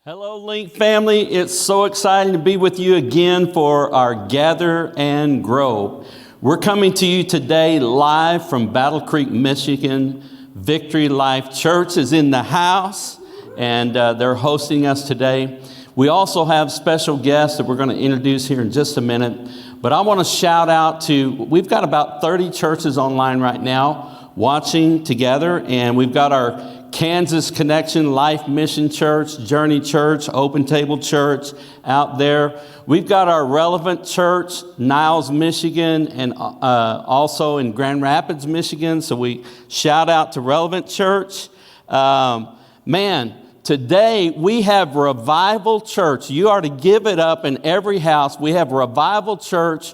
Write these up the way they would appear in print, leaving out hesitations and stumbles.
Hello, Link family. It's so exciting to be with you again for our Gather and Grow. We're coming to you today live from Battle Creek, Michigan. Victory Life Church is in the house, and they're hosting us today. We also have special guests that we're going to introduce here in just a minute. But I want to shout out we've got about 30 churches online right now watching together, and we've got our Kansas Connection, Life Mission Church, Journey Church, Open Table Church out there. We've got our Relevant Church, Niles, Michigan, and also in Grand Rapids, Michigan. So we shout out to Relevant Church. Today we have Revival Church. You are to give it up in every house. We have Revival Church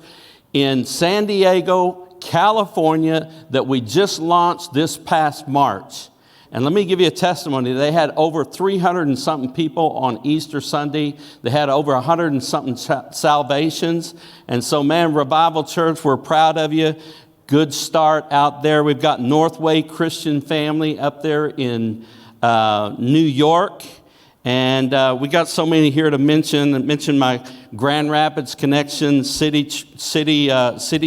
in San Diego, California, that we just launched this past March. And let me give you a testimony. They had over 300 and something people on Easter Sunday. They had over 100 and something salvations. And so, Revival Church, we're proud of you. Good start out there. We've got Northway Christian Family up there in New York. And we got so many here to mention. I mentioned my Grand Rapids Connection, City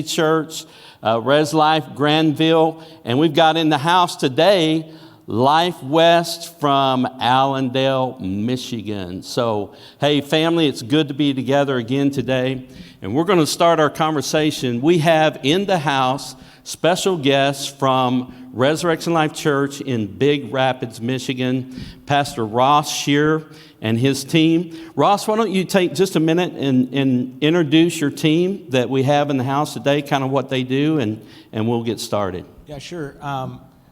Church, Res Life, Granville. And we've got in the house today Life West from Allendale, Michigan. So, hey, family, it's good to be together again today. And we're going to start our conversation. We have in the house special guests from Resurrection Life Church in Big Rapids, Michigan, Pastor Ross Shear and his team. Ross, why don't you take just a minute and introduce your team that we have in the house today, kind of what they do, and we'll get started. Yeah, sure.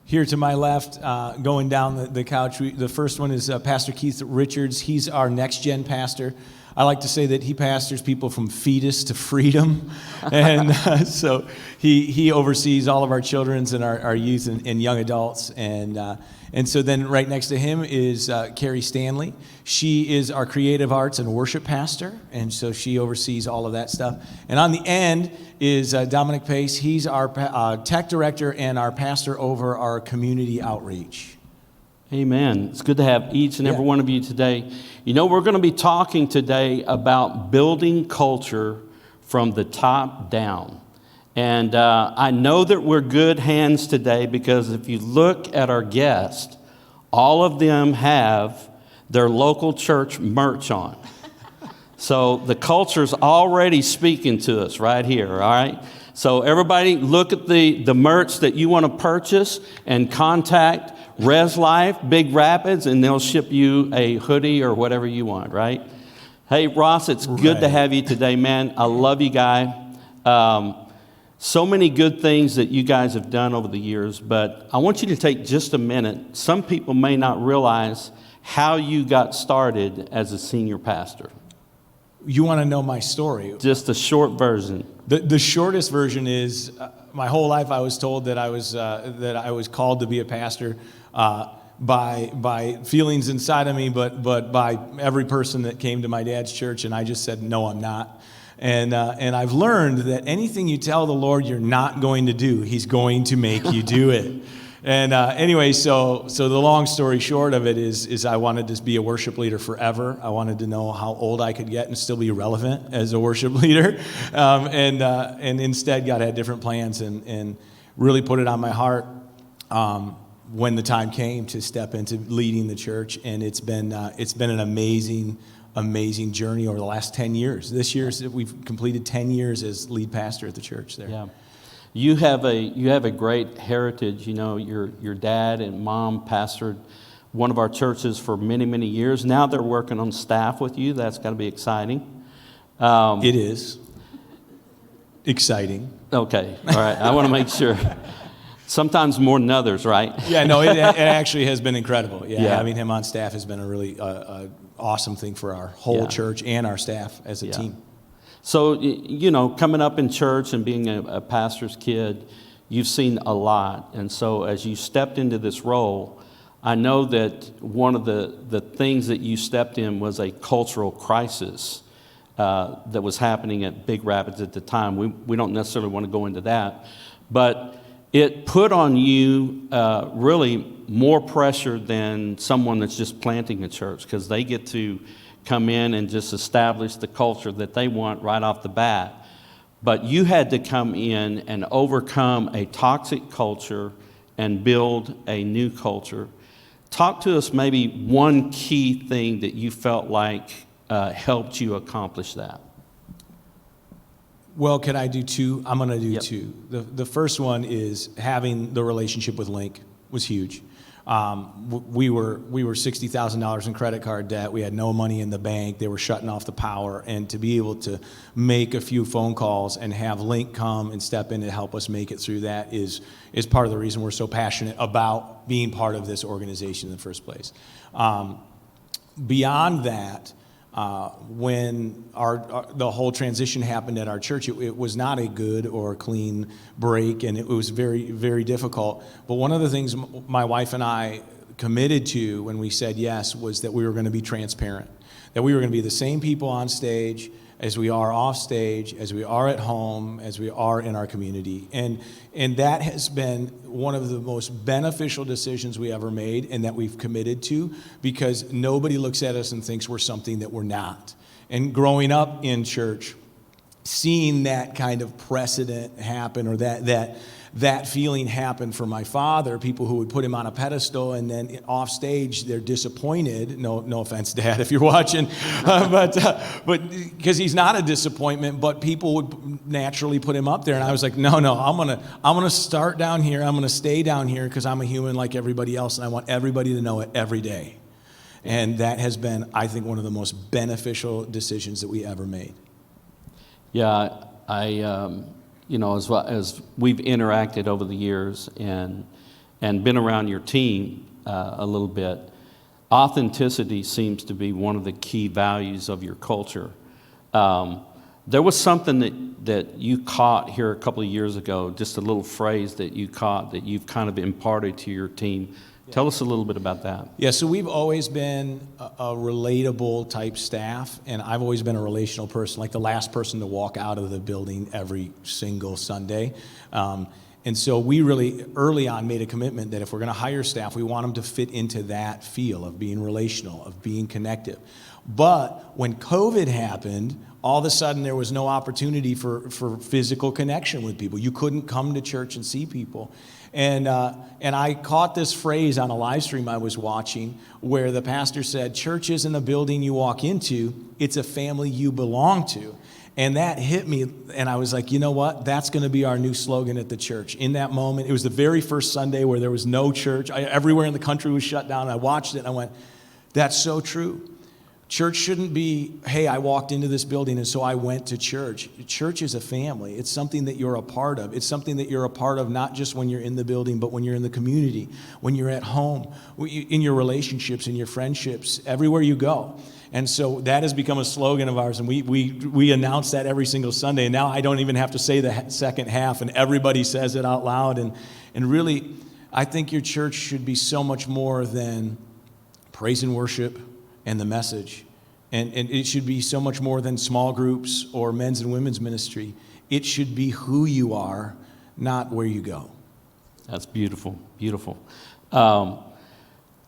Here to my left, going down the couch, the first one is Pastor Keith Richards. He's our next-gen pastor. I like to say that he pastors people from fetus to freedom. And so he oversees all of our children's and our youth and young adults. And so then right next to him is Carrie Stanley. She is our creative arts and worship pastor. And so she oversees all of that stuff. And on the end is Dominic Pace. He's our tech director and our pastor over our community outreach. Amen. It's good to have each and every one of you today. You know, we're going to be talking today about building culture from the top down. And I know that we're good hands today because if you look at our guests, all of them have their local church merch on. So the culture's already speaking to us right here, all right? So everybody look at the merch that you want to purchase and contact Res Life, Big Rapids, and they'll ship you a hoodie or whatever you want, right? Hey, Ross, it's good to have you today, man. I love you, guy. So many good things that you guys have done over the years, but I want you to take just a minute. Some people may not realize how you got started as a senior pastor. You want to know my story? Just a short version. The shortest version is my whole life I was told that I was called to be a pastor by feelings inside of me, but by every person that came to my dad's church, and I just said, no, I'm not. And I've learned that anything you tell the Lord you're not going to do, He's going to make you do it. And anyway, so the long story short of it is I wanted to be a worship leader forever. I wanted to know how old I could get and still be relevant as a worship leader. And instead, God had different plans and really put it on my heart when the time came to step into leading the church. And it's been an amazing journey over the last 10 years. This year, we've completed 10 years as lead pastor at the church there. Yeah. You have a great heritage. You know, your dad and mom pastored one of our churches for many, many years. Now they're working on staff with you. That's got to be exciting. It is exciting. Okay. All right. I want to make sure. Sometimes more than others, right? Yeah, no, it actually has been incredible. Yeah, having him on staff has been a really awesome thing for our whole church and our staff as a team. So, you know, coming up in church and being a pastor's kid, you've seen a lot. And so as you stepped into this role, I know that one of the things that you stepped in was a cultural crisis that was happening at Big Rapids at the time. We don't necessarily want to go into that. But it put on you really more pressure than someone that's just planting a church, because they get to come in and just establish the culture that they want right off the bat. But you had to come in and overcome a toxic culture and build a new culture. Talk to us maybe one key thing that you felt like helped you accomplish that. Well, can I do two? I'm going to do Yep. two. The first one is having the relationship with Link was huge. We were $60,000 in credit card debt. We had no money in the bank. They were shutting off the power, and to be able to make a few phone calls and have Link come and step in and help us make it through that is part of the reason we're so passionate about being part of this organization in the first place. Beyond that, when the whole transition happened at our church, it was not a good or clean break, and it was very, very difficult. But one of the things my wife and I committed to when we said yes was that we were going to be transparent, that we were going to be the same people on stage as we are off stage, as we are at home, as we are in our community. And that has been one of the most beneficial decisions we ever made and that we've committed to, because nobody looks at us and thinks we're something that we're not. And growing up in church, seeing that kind of precedent happen, or that feeling happen for my father, people who would put him on a pedestal and then off stage they're disappointed. No offense, Dad, if you're watching, but because he's not a disappointment, but people would naturally put him up there, and I was like, no, I'm gonna start down here. I'm gonna stay down here because I'm a human like everybody else, and I want everybody to know it every day. And that has been, I think, one of the most beneficial decisions that we ever made. Yeah, as we've interacted over the years and been around your team a little bit, authenticity seems to be one of the key values of your culture. There was something that you caught here a couple of years ago, just a little phrase that you caught that you've kind of imparted to your team. Tell us a little bit about that. Yeah, so we've always been a relatable type staff, and I've always been a relational person, like the last person to walk out of the building every single Sunday. And so we really early on made a commitment that if we're going to hire staff, we want them to fit into that feel of being relational, of being connective. But when COVID happened, all of a sudden there was no opportunity for physical connection with people. You couldn't come to church and see people. And I caught this phrase on a live stream I was watching where the pastor said, church isn't a building you walk into, it's a family you belong to. And that hit me, and I was like, you know what? That's going to be our new slogan at the church. In that moment, it was the very first Sunday where there was no church. Everywhere in the country was shut down. I watched it, and I went, that's so true. Church shouldn't be, hey, I walked into this building and so I went to church. Church is a family. It's something that you're a part of. It's something that you're a part of not just when you're in the building, but when you're in the community, when you're at home, in your relationships, in your friendships, everywhere you go. And so that has become a slogan of ours, and we announce that every single Sunday. And now I don't even have to say the second half, and everybody says it out loud. And really, I think your church should be so much more than praise and worship and the message. And it should be so much more than small groups or men's and women's ministry. It should be who you are, not where you go. That's beautiful, beautiful.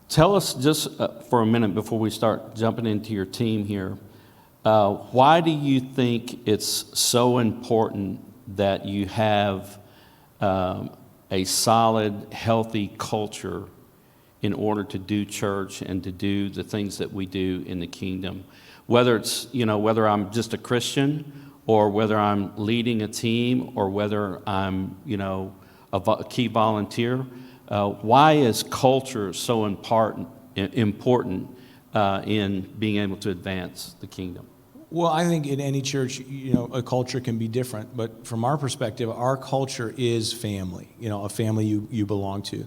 Tell us just for a minute before we start jumping into your team here, why do you think it's so important that you have a solid, healthy culture in order to do church and to do the things that we do in the kingdom? Whether it's, whether I'm just a Christian or whether I'm leading a team or whether I'm, a key volunteer, why is culture so important in being able to advance the kingdom? Well, I think in any church, a culture can be different. But from our perspective, our culture is family, a family you belong to.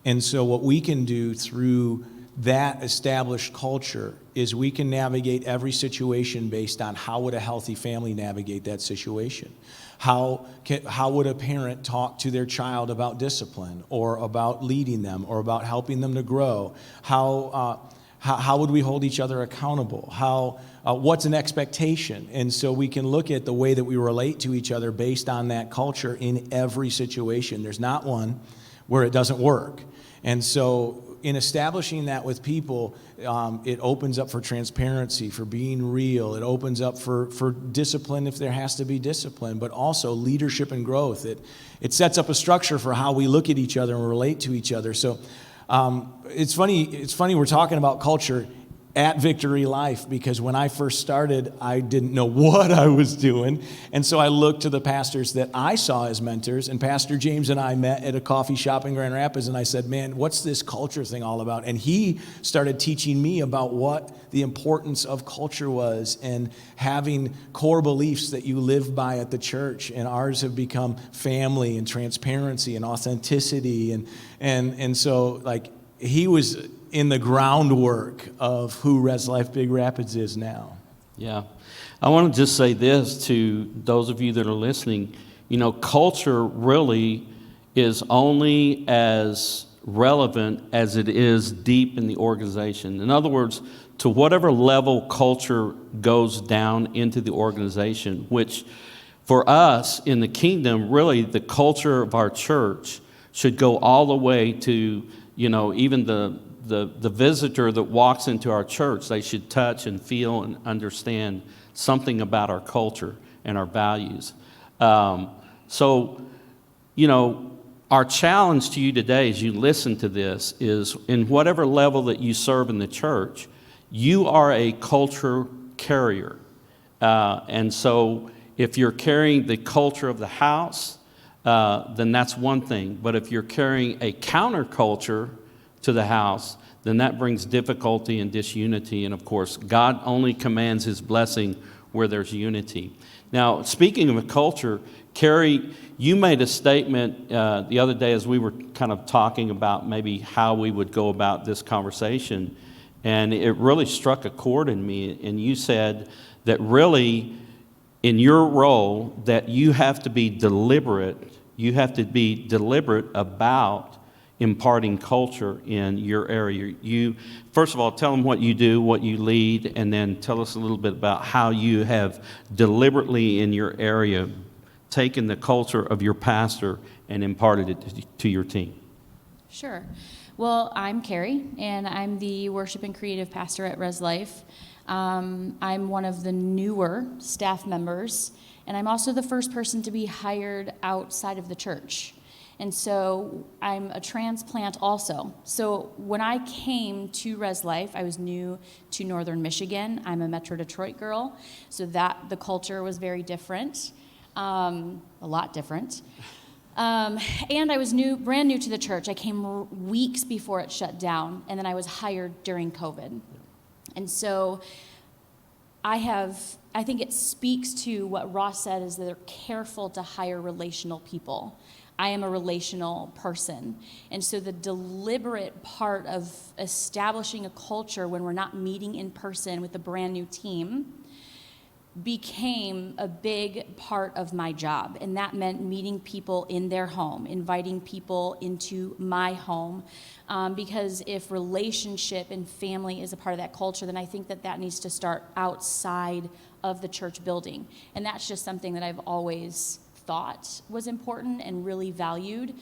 And so what we can do through that established culture is we can navigate every situation based on how would a healthy family navigate that situation. How would a parent talk to their child about discipline or about leading them or about helping them to grow? How would we hold each other accountable? What's an expectation? And so we can look at the way that we relate to each other based on that culture in every situation. There's not one where it doesn't work. And so in establishing that with people, it opens up for transparency, for being real. It opens up for discipline if there has to be discipline, but also leadership and growth. It sets up a structure for how we look at each other and relate to each other. So it's funny we're talking about culture at Victory Life, because when I first started, I didn't know what I was doing. And so I looked to the pastors that I saw as mentors, and Pastor James and I met at a coffee shop in Grand Rapids, and I said, man, what's this culture thing all about? And he started teaching me about what the importance of culture was and having core beliefs that you live by at the church. And ours have become family and transparency and authenticity. And so like he was in the groundwork of who Res Life Big Rapids is now. Yeah. I want to just say this to those of you that are listening. You know, culture really is only as relevant as it is deep in the organization. In other words, to whatever level culture goes down into the organization, which for us in the kingdom, really the culture of our church should go all the way to, you know, even the visitor that walks into our church, they should touch and feel and understand something about our culture and our values. So, you know, our challenge to you today as you listen to this is in whatever level that you serve in the church, you are a culture carrier. And so if you're carrying the culture of the house, then that's one thing. But if you're carrying a counterculture to the house, then that brings difficulty and disunity. And of course, God only commands his blessing where there's unity. Now, speaking of a culture, Carrie, you made a statement the other day as we were kind of talking about maybe how we would go about this conversation. And it really struck a chord in me. And you said that really, in your role, that you have to be deliberate. You have to be deliberate about imparting culture in your area. You, first of all, tell them what you do, what you lead, and then tell us a little bit about how you have deliberately in your area taken the culture of your pastor and imparted it to your team. Sure. Well, I'm Carrie, and I'm the worship and creative pastor at Res Life. I'm one of the newer staff members, and I'm also the first person to be hired outside of the church. And so I'm a transplant also. So when I came to Res Life, I was new to Northern Michigan. I'm a Metro Detroit girl, so that the culture was very different, a lot different. And I was brand new to the church. I came weeks before it shut down, and then I was hired during COVID. And so I think it speaks to what Ross said, is that they're careful to hire relational people. I am a relational person. And so the deliberate part of establishing a culture when we're not meeting in person with a brand new team became a big part of my job. And that meant meeting people in their home, inviting people into my home. Because if relationship and family is a part of that culture, then I think that needs to start outside of the church building. And that's just something that I've always thought was important and really valued.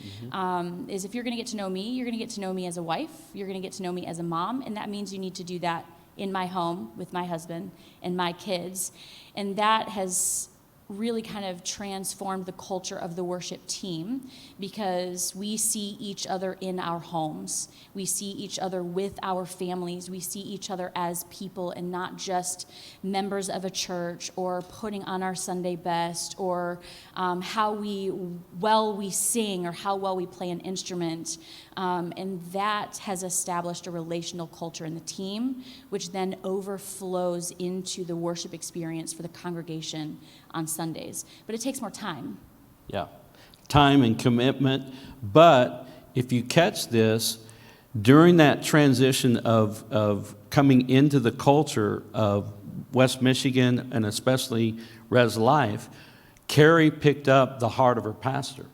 Is if you're going to get to know me, you're going to get to know me as a wife, you're going to get to know me as a mom, and that means you need to do that in my home with my husband and my kids. And that has really kind of transformed the culture of the worship team, because we see each other in our homes. We see each other with our families. We see each other as people and not just members of a church or putting on our Sunday best or how well we sing or how well we play an instrument. And that has established a relational culture in the team, which then overflows into the worship experience for the congregation on Sundays. But it takes more time. Yeah, time and commitment. But if you catch this, during that transition of coming into the culture of West Michigan and especially Res Life, Carrie picked up the heart of her pastor.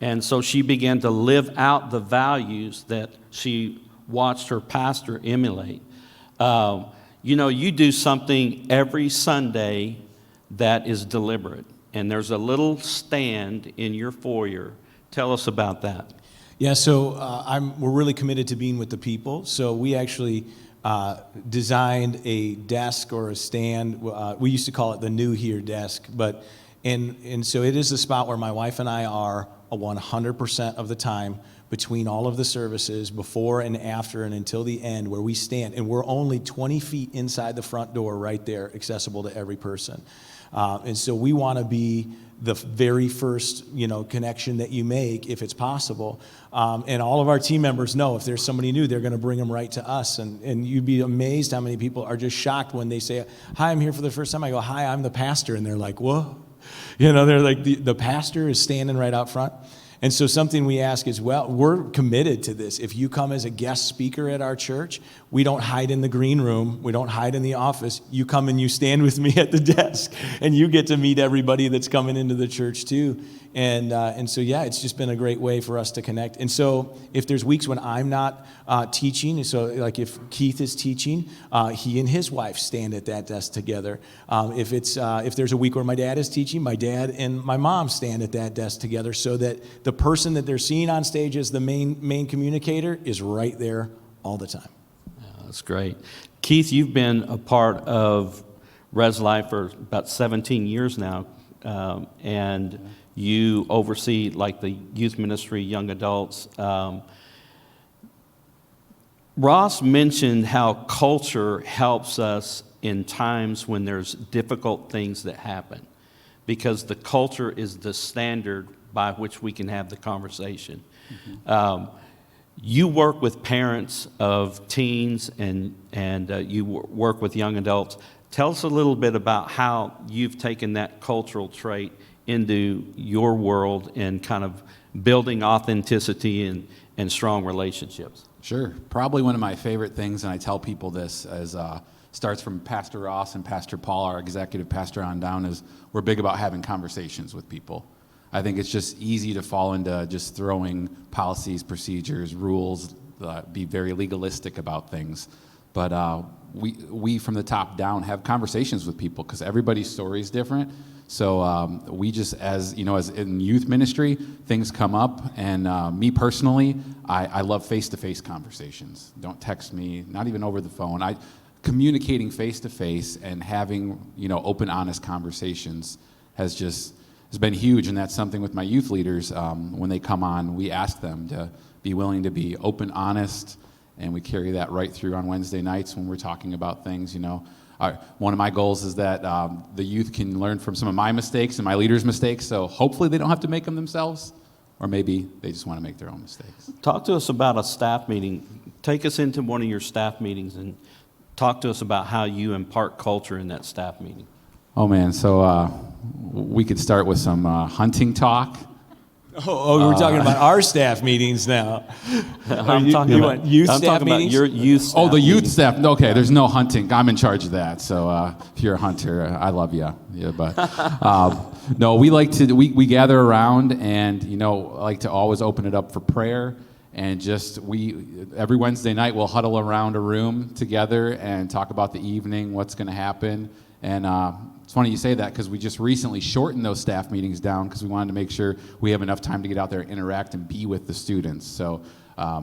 And so she began to live out the values that she watched her pastor emulate. You know, you do something every Sunday that is deliberate. And there's a little stand in your foyer. Tell us about that. Yeah, so we're really committed to being with the people. So we actually designed a desk or a stand. We used to call it the New Here desk, but and so it is a spot where my wife and I are 100% of the time between all of the services, before and after and until the end, where we stand, and we're only 20 feet inside the front door, right there, accessible to every person. And so we want to be the very first, connection that you make, if it's possible. And all of our team members know if there's somebody new, they're going to bring them right to us. And you'd be amazed how many people are just shocked when they say, "Hi, I'm here for the first time." I go, "Hi, I'm the pastor." And they're like, "Whoa." They're like, the pastor is standing right out front. And so something we ask is, well, we're committed to this. If you come as a guest speaker at our church, we don't hide in the green room. We don't hide in the office. You come and you stand with me at the desk, and you get to meet everybody that's coming into the church too. And so, yeah, it's just been a great way for us to connect. And so if there's weeks when I'm not teaching, so like if Keith is teaching, he and his wife stand at that desk together. If there's a week where my dad is teaching, my dad and my mom stand at that desk together, so that the person that they're seeing on stage as the main communicator is right there all the time. Yeah, that's great. Keith, you've been a part of Res Life for about 17 years now, and you oversee like the youth ministry, young adults. Ross mentioned how culture helps us in times when there's difficult things that happen, because the culture is the standard by which we can have the conversation. Mm-hmm. You work with parents of teens and you work with young adults. Tell us a little bit about how you've taken that cultural trait into your world and kind of building authenticity and strong relationships. Sure. Probably one of my favorite things, and I tell people this, is starts from Pastor Ross and Pastor Paul, our executive pastor, on down, is we're big about having conversations with people. I think it's just easy to fall into just throwing policies, procedures, rules, be very legalistic about things. But we from the top down have conversations with people, because everybody's story is different. So we just, as in youth ministry, things come up, and me personally, I love face-to-face conversations. Don't text me, not even over the phone. Communicating face-to-face and having open, honest conversations has been huge, and that's something with my youth leaders. When they come on, we ask them to be willing to be open, honest, and we carry that right through on Wednesday nights when we're talking about things. One of my goals is that the youth can learn from some of my mistakes and my leaders' mistakes, so hopefully they don't have to make them themselves, or maybe they just want to make their own mistakes. Talk to us about a staff meeting. Take us into one of your staff meetings and talk to us about how you impart culture in that staff meeting. Oh man, so we could start with some hunting talk. We're talking about our staff meetings now. I'm talking about youth I'm staff talking about meetings? your youth staff. Oh, the youth meetings. staff. Okay, there's no hunting. I'm in charge of that. So if you're a hunter, I love you. Yeah, but no, we like to we gather around and like to always open it up for prayer, and just every Wednesday night we'll huddle around a room together and talk about the evening, what's going to happen, and it's funny you say that, because we just recently shortened those staff meetings down because we wanted to make sure we have enough time to get out there, interact, and be with the students. So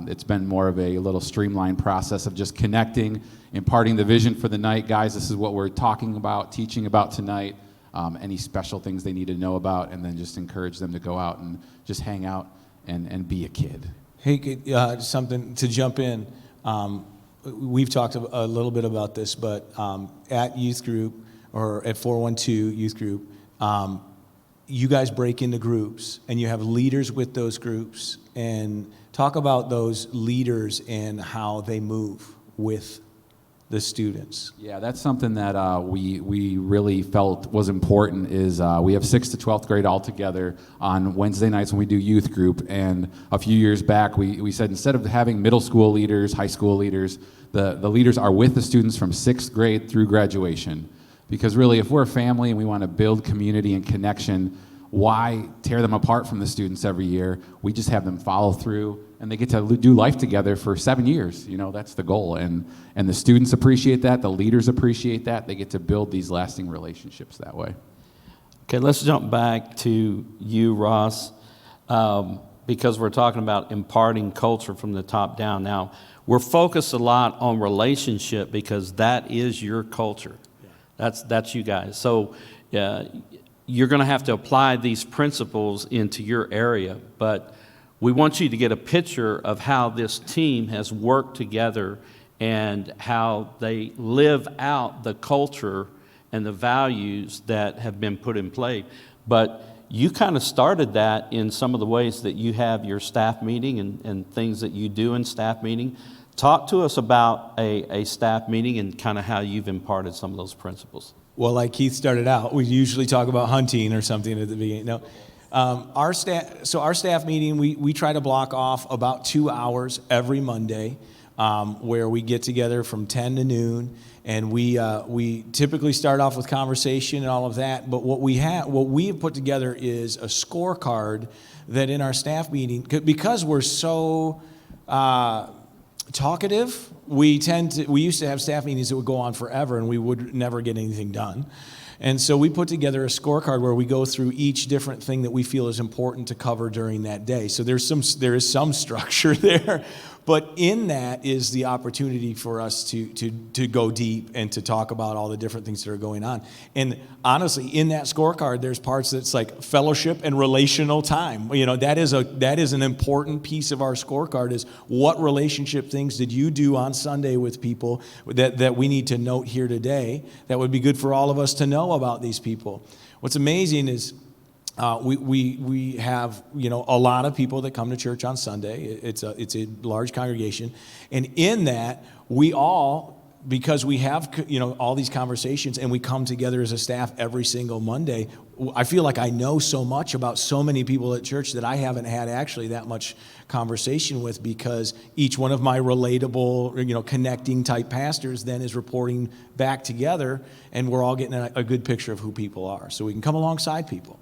it's been more of a little streamlined process of just connecting, imparting the vision for the night. Guys, this is what we're talking about, teaching about tonight, any special things they need to know about, and then just encourage them to go out and just hang out and be a kid. Hey, something to jump in. We've talked a little bit about this, but at youth group, or at 412 youth group, you guys break into groups, and you have leaders with those groups, and talk about those leaders and how they move with the students. Yeah, that's something that we really felt was important. Is we have 6th to 12th grade all together on Wednesday nights when we do youth group, and a few years back we said, instead of having middle school leaders, high school leaders, the leaders are with the students from 6th grade through graduation. Because really, if we're a family and we want to build community and connection, why tear them apart from the students every year? We just have them follow through, and they get to do life together for 7 years. That's the goal. And the students appreciate that. The leaders appreciate that. They get to build these lasting relationships that way. Okay, let's jump back to you, Ross. because we're talking about imparting culture from the top down. Now, we're focused a lot on relationship because that is your culture. That's you guys. So you're going to have to apply these principles into your area, but we want you to get a picture of how this team has worked together and how they live out the culture and the values that have been put in play. But you kind of started that in some of the ways that you have your staff meeting and things that you do in staff meeting. Talk to us about a staff meeting and kind of how you've imparted some of those principles. Well, like Keith started out, we usually talk about hunting or something at the beginning. No, our staff meeting, we try to block off about 2 hours every Monday, where we get together from 10 to noon, and we typically start off with conversation and all of that. But what we have put together is a scorecard that in our staff meeting, because we're so talkative, we used to have staff meetings that would go on forever and we would never get anything done. And so we put together a scorecard where we go through each different thing that we feel is important to cover during that day. So there is some structure there, but in that is the opportunity for us to go deep and to talk about all the different things that are going on. And honestly, in that scorecard, there's parts that's like fellowship and relational time. You know, that is an important piece of our scorecard, is what relationship things did you do on Sunday with people that we need to note here today that would be good for all of us to know about these people. What's amazing is we have, you know, a lot of people that come to church on Sunday. It's a large congregation, and in that we all, because we have, you know, all these conversations and we come together as a staff every single Monday, I feel like I know so much about so many people at church that I haven't had actually that much conversation with, because each one of my relatable, you know, connecting type pastors then is reporting back together, and we're all getting a good picture of who people are, so we can come alongside people.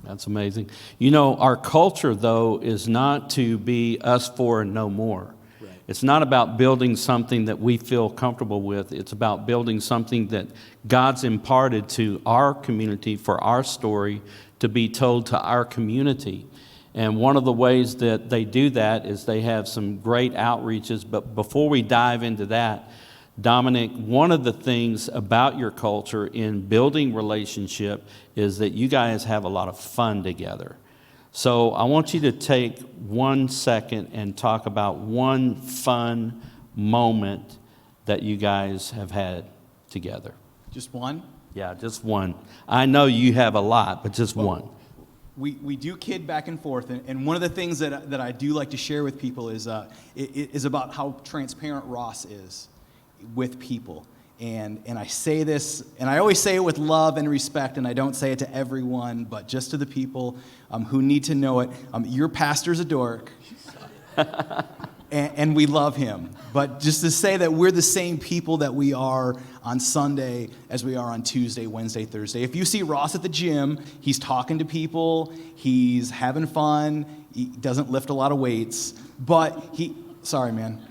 That's amazing. You know, our culture, though, is not to be us four and no more. Right. It's not about building something that we feel comfortable with. It's about building something that God's imparted to our community for our story to be told to our community. And one of the ways that they do that is they have some great outreaches. But before we dive into that, Dominic, one of the things about your culture in building relationship is that you guys have a lot of fun together. So I want you to take 1 second and talk about one fun moment that you guys have had together. Just one? Yeah, just one. I know you have a lot, but just one. We do kid back and forth, and one of the things that I do like to share with people is about how transparent Ross is with people. And I say this, and I always say it with love and respect, and I don't say it to everyone, but just to the people who need to know it. Your pastor's a dork, and we love him. But just to say that we're the same people that we are on Sunday as we are on Tuesday, Wednesday, Thursday. If you see Ross at the gym, he's talking to people, he's having fun, he doesn't lift a lot of weights, but sorry, man.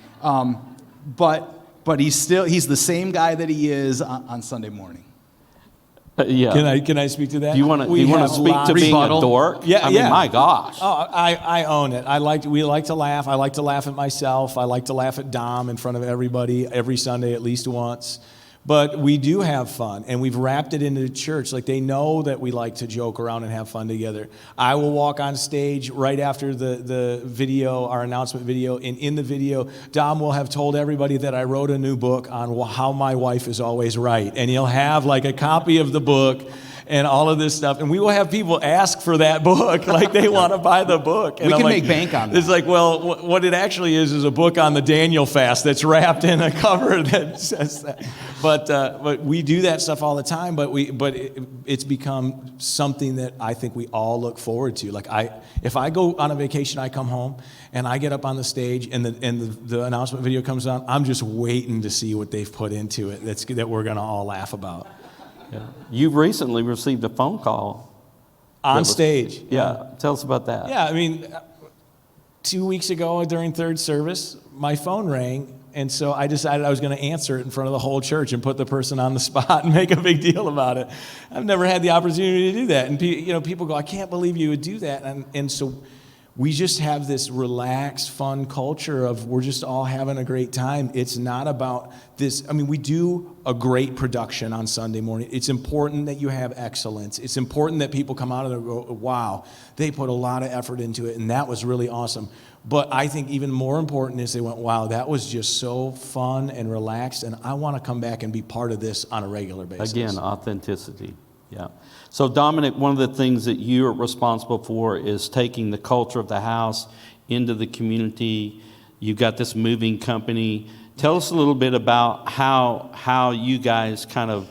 But he's the same guy that he is on Sunday morning. Yeah. Can I speak to that? Do you want to speak to being a dork? Yeah, I mean, my gosh. Oh, I own it. We like to laugh. I like to laugh at myself. I like to laugh at Dom in front of everybody every Sunday at least once. But we do have fun, and we've wrapped it into the church. Like, they know that we like to joke around and have fun together. I will walk on stage right after the video, our announcement video, and in the video, Dom will have told everybody that I wrote a new book on how my wife is always right. And he'll have like a copy of the book and all of this stuff. And we will have people ask for that book, like they want to buy the book. And we can like, make bank on that. It's like, well, what it actually is a book on the Daniel fast that's wrapped in a cover that says that. But we do that stuff all the time, but it's become something that I think we all look forward to. Like, if I go on a vacation, I come home and I get up on the stage and the announcement video comes on, I'm just waiting to see what they've put into it that we're going to all laugh about. Yeah. You recently received a phone call. On stage. Yeah. Tell us about that. Yeah, I mean, 2 weeks ago during third service, my phone rang, and so I decided I was going to answer it in front of the whole church and put the person on the spot and make a big deal about it. I've never had the opportunity to do that. And people go, I can't believe you would do that. And so we just have this relaxed, fun culture of we're just all having a great time. It's not about this. I mean, we do a great production on Sunday morning. It's important that you have excellence. It's important that people come out of there and go, wow, they put a lot of effort into it, and that was really awesome. But I think even more important is they went, wow, that was just so fun and relaxed, and I want to come back and be part of this on a regular basis. Again, authenticity. Yeah. So Dominic, one of the things that you are responsible for is taking the culture of the house into the community. You've got this moving company. Tell us a little bit about how you guys kind of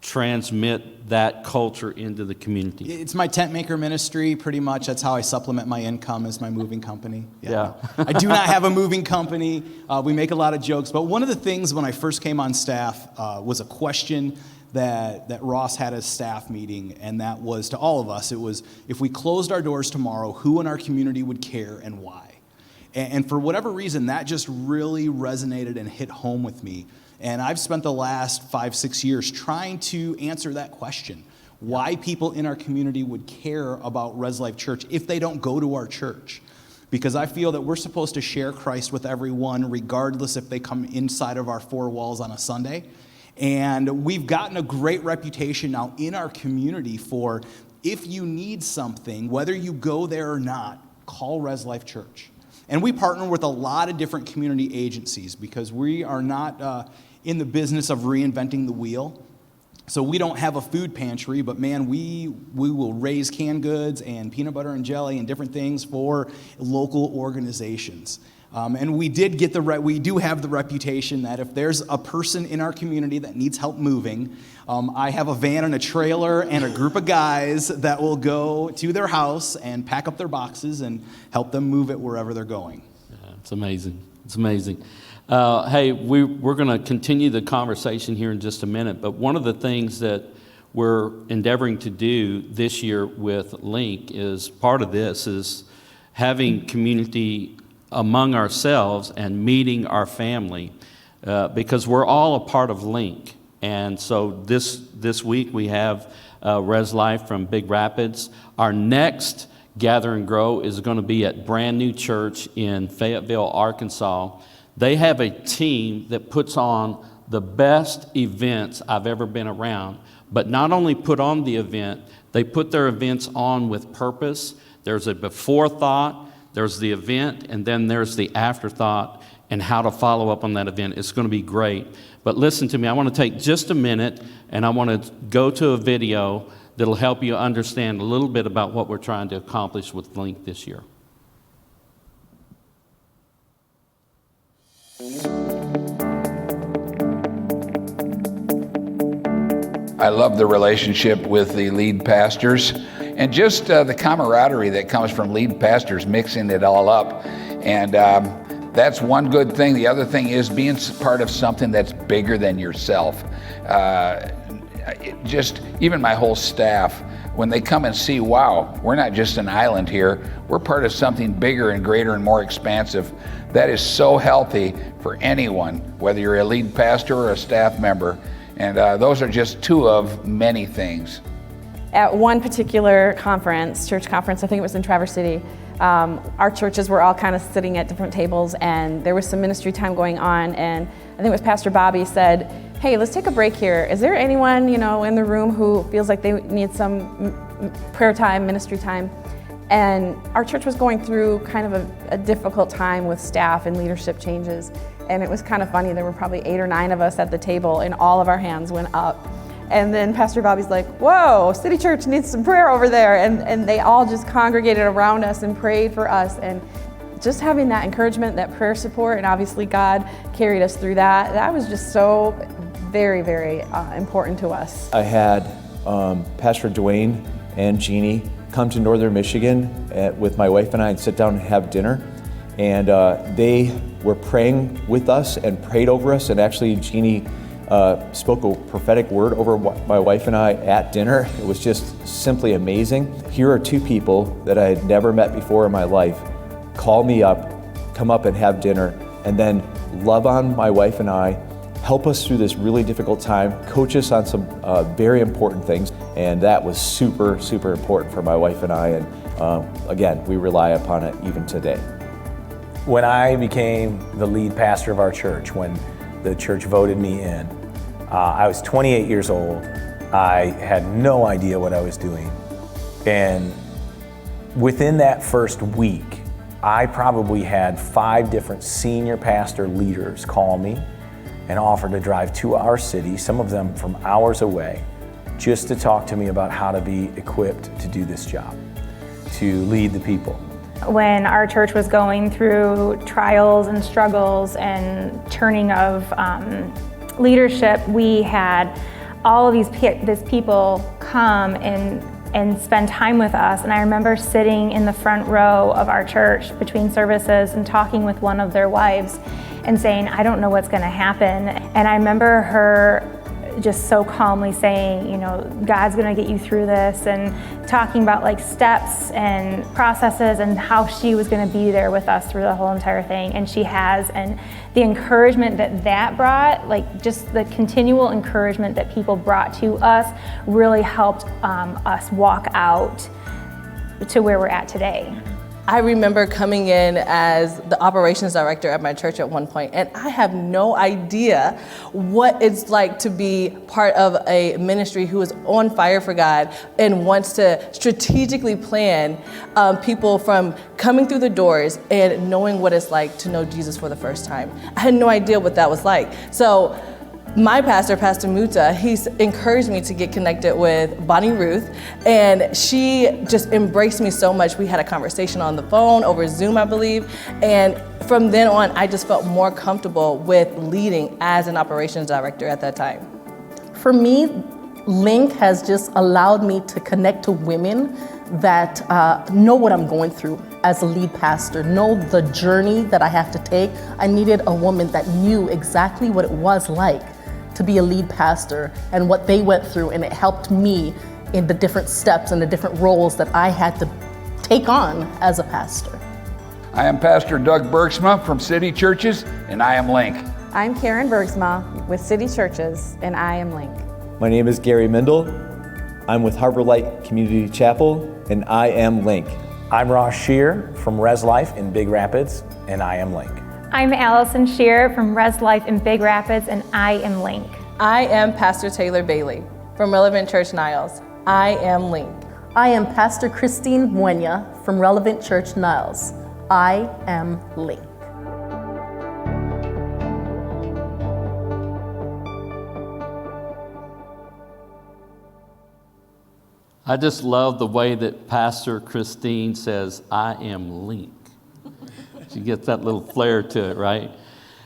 transmit that culture into the community. It's my tent maker ministry, pretty much. That's how I supplement my income, is my moving company. Yeah. I do not have a moving company. We make a lot of jokes. But one of the things when I first came on staff was a question that Ross had at a staff meeting, and that was to all of us. It was, if we closed our doors tomorrow, who in our community would care and why? And for whatever reason, that just really resonated and hit home with me. And I've spent the last 5-6 years trying to answer that question. Why people in our community would care about Res Life Church if they don't go to our church. Because I feel that we're supposed to share Christ with everyone, regardless if they come inside of our four walls on a Sunday. And we've gotten a great reputation now in our community for, if you need something, whether you go there or not, call Res Life Church. And we partner with a lot of different community agencies because we are not in the business of reinventing the wheel. So we don't have a food pantry, but man, we will raise canned goods and peanut butter and jelly and different things for local organizations. And we do have the reputation that if there's a person in our community that needs help moving, I have a van and a trailer and a group of guys that will go to their house and pack up their boxes and help them move it wherever they're going. Yeah, it's amazing. It's amazing. Hey, we're going to continue the conversation here in just a minute, but one of the things that we're endeavoring to do this year with Link is part of this is having community among ourselves and meeting our family because we're all a part of Link. And so this week we have Res Life from Big Rapids. Our next Gather and Grow is going to be at Brand New Church in Fayetteville, Arkansas. They have a team that puts on the best events I've ever been around, but not only put on the event, they put their events on with purpose. There's a before thought, there's the event, and then there's the afterthought and how to follow up on that event. It's going to be great. But listen to me, I want to take just a minute and I want to go to a video that'll help you understand a little bit about what we're trying to accomplish with Link this year. I love the relationship with the lead pastors and just the camaraderie that comes from lead pastors mixing it all up. And that's one good thing. The other thing is being part of something that's bigger than yourself. Just even my whole staff, when they come and see, wow, we're not just an island here, we're part of something bigger and greater and more expansive. That is so healthy for anyone, whether you're a lead pastor or a staff member. And those are just two of many things. At one particular conference, church conference, I think it was in Traverse City, our churches were all kind of sitting at different tables and there was some ministry time going on, and I think it was Pastor Bobby said, hey, let's take a break here. Is there anyone, in the room who feels like they need some prayer time, ministry time? And our church was going through kind of a difficult time with staff and leadership changes. And it was kind of funny, there were probably 8 or 9 of us at the table and all of our hands went up. And then Pastor Bobby's like, whoa, City Church needs some prayer over there. And they all just congregated around us and prayed for us. And just having that encouragement, that prayer support, and obviously God carried us through that. That was just so very, very important to us. I had Pastor Dwayne and Jeannie come to Northern Michigan with my wife and I and sit down and have dinner. And they were praying with us and prayed over us. And actually, Jeannie spoke a prophetic word over my wife and I at dinner. It was just simply amazing. Here are 2 people that I had never met before in my life call me up, come up and have dinner, and then love on my wife and I, help us through this really difficult time, coach us on some very important things. And that was super, super important for my wife and I. And again, we rely upon it even today. When I became the lead pastor of our church, when the church voted me in, I was 28 years old. I had no idea what I was doing. And within that first week, I probably had 5 different senior pastor leaders call me and offer to drive to our city, some of them from hours away, just to talk to me about how to be equipped to do this job, to lead the people. When our church was going through trials and struggles and turning of leadership, we had all of these people come and spend time with us. And I remember sitting in the front row of our church between services and talking with one of their wives and saying, I don't know what's gonna happen. And I remember her just so calmly saying, you know, God's gonna get you through this, and talking about like steps and processes and how she was gonna be there with us through the whole entire thing. And she has, and the encouragement that brought, like just the continual encouragement that people brought to us really helped us walk out to where we're at today. I remember coming in as the operations director at my church at one point, and I have no idea what it's like to be part of a ministry who is on fire for God and wants to strategically plan people from coming through the doors and knowing what it's like to know Jesus for the first time. I had no idea what that was like. So my pastor, Pastor Muta, he's encouraged me to get connected with Bonnie Ruth, and she just embraced me so much. We had a conversation on the phone, over Zoom, I believe, and from then on, I just felt more comfortable with leading as an operations director at that time. For me, Link has just allowed me to connect to women that know what I'm going through as a lead pastor, know the journey that I have to take. I needed a woman that knew exactly what it was like to be a lead pastor and what they went through, and it helped me in the different steps and the different roles that I had to take on as a pastor. I am Pastor Doug Bergsma from City Churches, and I am Link. I'm Karen Bergsma with City Churches, and I am Link. My name is Gary Mindel. I'm with Harbor Light Community Chapel, and I am Link. I'm Ross Shear from Res Life in Big Rapids, and I am Link. I'm Allison Shear from Res Life in Big Rapids, and I am Link. I am Pastor Taylor Bailey from Relevant Church Niles. I am Link. I am Pastor Christine Muenya from Relevant Church Niles. I am Link. I just love the way that Pastor Christine says, I am Link. She gets that little flair to it, right?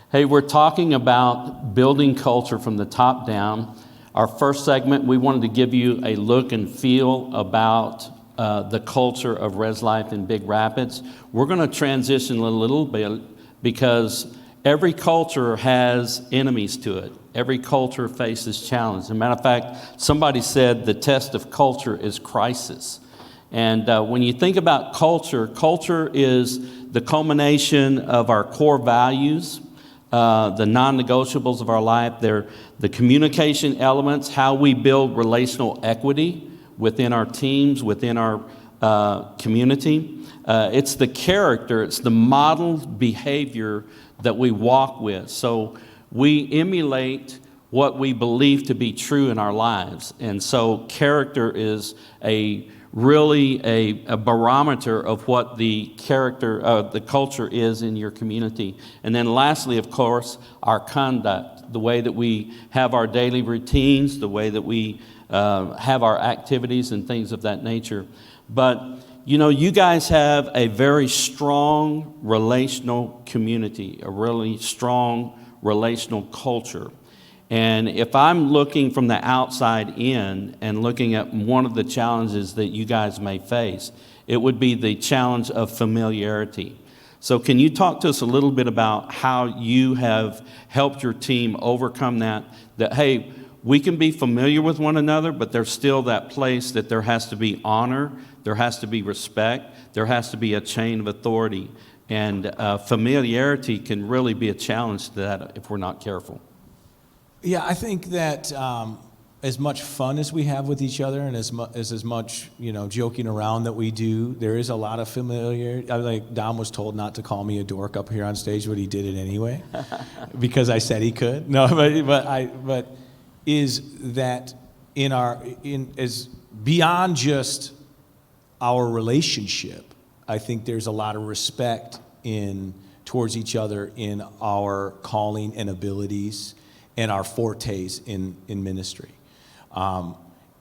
Hey, we're talking about building culture from the top down. Our first segment, we wanted to give you a look and feel about the culture of Res Life in Big Rapids. We're going to transition a little bit because every culture has enemies to it. Every culture faces challenge. As a matter of fact, somebody said the test of culture is crisis. And when you think about culture, culture is the culmination of our core values, the non-negotiables of our life. They're the communication elements, how we build relational equity within our teams, within our community. It's the character, it's the modeled behavior that we walk with. So we emulate what we believe to be true in our lives. And so character is really a barometer of what the character of the culture is in your community. And then lastly, of course, our conduct, the way that we have our daily routines, the way that we have our activities and things of that nature. But you know, you guys have a very strong relational community, a really strong relational culture. And if I'm looking from the outside in and looking at one of the challenges that you guys may face, it would be the challenge of familiarity. So can you talk to us a little bit about how you have helped your team overcome that, hey, we can be familiar with one another, but there's still that place that there has to be honor, there has to be respect, there has to be a chain of authority. And familiarity can really be a challenge to that if we're not careful. Yeah, I think that as much fun as we have with each other and as much, joking around that we do, there is a lot of familiarity. Like Dom was told not to call me a dork up here on stage, but he did it anyway because I said he could. No, but is that is beyond just our relationship. I think there's a lot of respect towards each other in our calling and abilities and our fortes in ministry.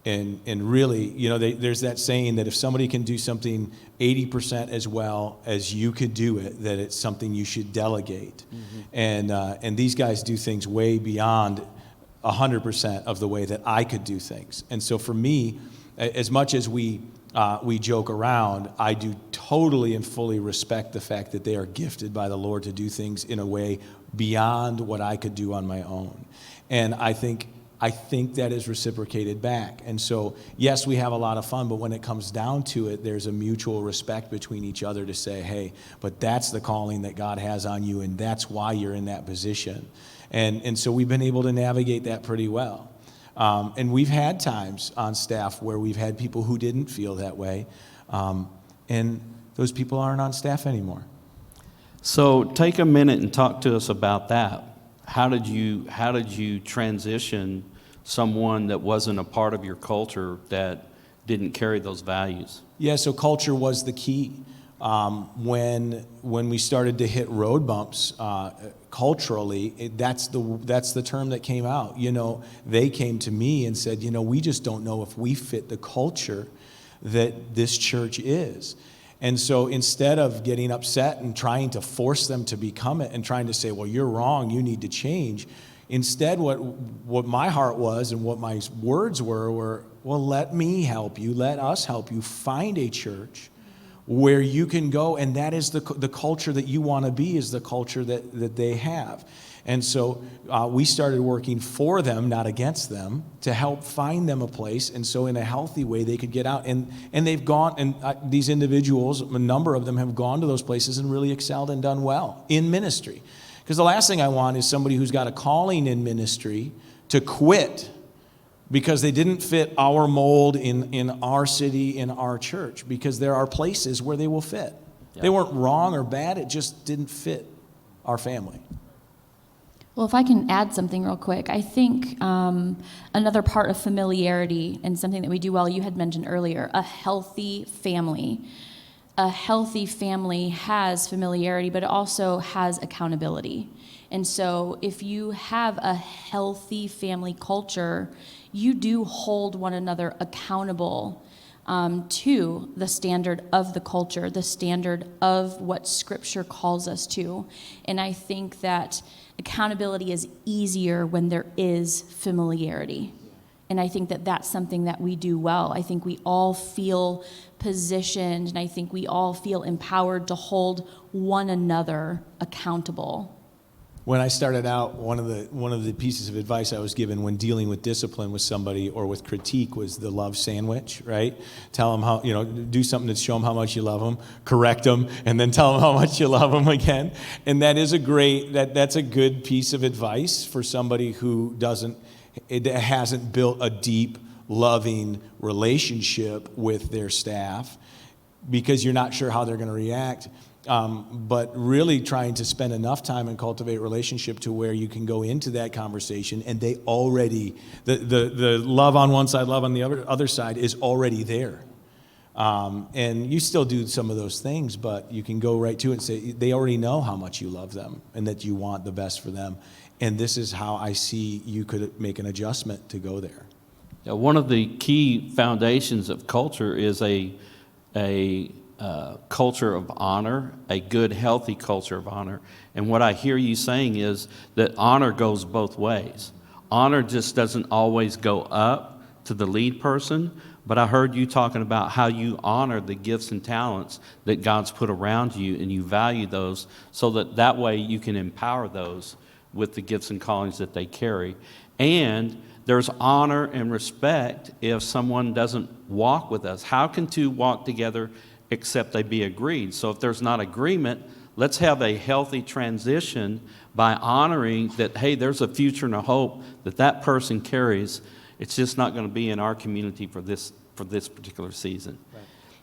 And really, there's that saying that if somebody can do something 80% as well as you could do it, that it's something you should delegate. Mm-hmm. And these guys do things way beyond 100% of the way that I could do things. And so for me, as much as we joke around, I do totally and fully respect the fact that they are gifted by the Lord to do things in a way beyond what I could do on my own. And I think that is reciprocated back. And so, yes, we have a lot of fun, but when it comes down to it, there's a mutual respect between each other to say, hey, but that's the calling that God has on you, and that's why you're in that position. And so we've been able to navigate that pretty well. And we've had times on staff where we've had people who didn't feel that way, and those people aren't on staff anymore. So take a minute and talk to us about that. How did you transition someone that wasn't a part of your culture that didn't carry those values? Yeah, so culture was the key. When we started to hit road bumps culturally, that's the term that came out. They came to me and said, we just don't know if we fit the culture that this church is. And so instead of getting upset and trying to force them to become it and trying to say, well, you're wrong, you need to change, instead what my heart was and what my words were, well, let me help you, let us help you find a church where you can go, and that is the culture that you want to be, is the culture that they have. And so we started working for them, not against them, to help find them a place, and so in a healthy way they could get out. And they've gone, and these individuals, a number of them have gone to those places and really excelled and done well in ministry. Because the last thing I want is somebody who's got a calling in ministry to quit because they didn't fit our mold in our city, in our church, because there are places where they will fit. Yeah. They weren't wrong or bad, it just didn't fit our family. Well, if I can add something real quick, I think another part of familiarity and something that we do well, you had mentioned earlier, a healthy family. A healthy family has familiarity, but it also has accountability. And so if you have a healthy family culture, you do hold one another accountable to the standard of the culture, the standard of what Scripture calls us to. And I think that accountability is easier when there is familiarity. And I think that that's something that we do well. I think we all feel positioned, and I think we all feel empowered to hold one another accountable. When I started out, one of the pieces of advice I was given when dealing with discipline with somebody or with critique was the love sandwich, right? Tell them how, do something to show them how much you love them, correct them, and then tell them how much you love them again. And that is that's a good piece of advice for somebody who hasn't built a deep, loving relationship with their staff, because you're not sure how they're going to react. But really trying to spend enough time and cultivate relationship to where you can go into that conversation and they already, the love on one side, love on the other side is already there. And you still do some of those things, but you can go right to it and say, they already know how much you love them and that you want the best for them. And this is how I see you could make an adjustment to go there. Yeah, one of the key foundations of culture is a culture of honor, a good, healthy culture of honor. And what I hear you saying is that honor goes both ways. Honor just doesn't always go up to the lead person, but I heard you talking about how you honor the gifts and talents that God's put around you, and you value those so that way you can empower those with the gifts and callings that they carry. And there's honor and respect if someone doesn't walk with us. How can two walk together except they be agreed? So if there's not agreement, let's have a healthy transition by honoring that, hey, there's a future and a hope that person carries, It's just not going to be in our community for this particular season.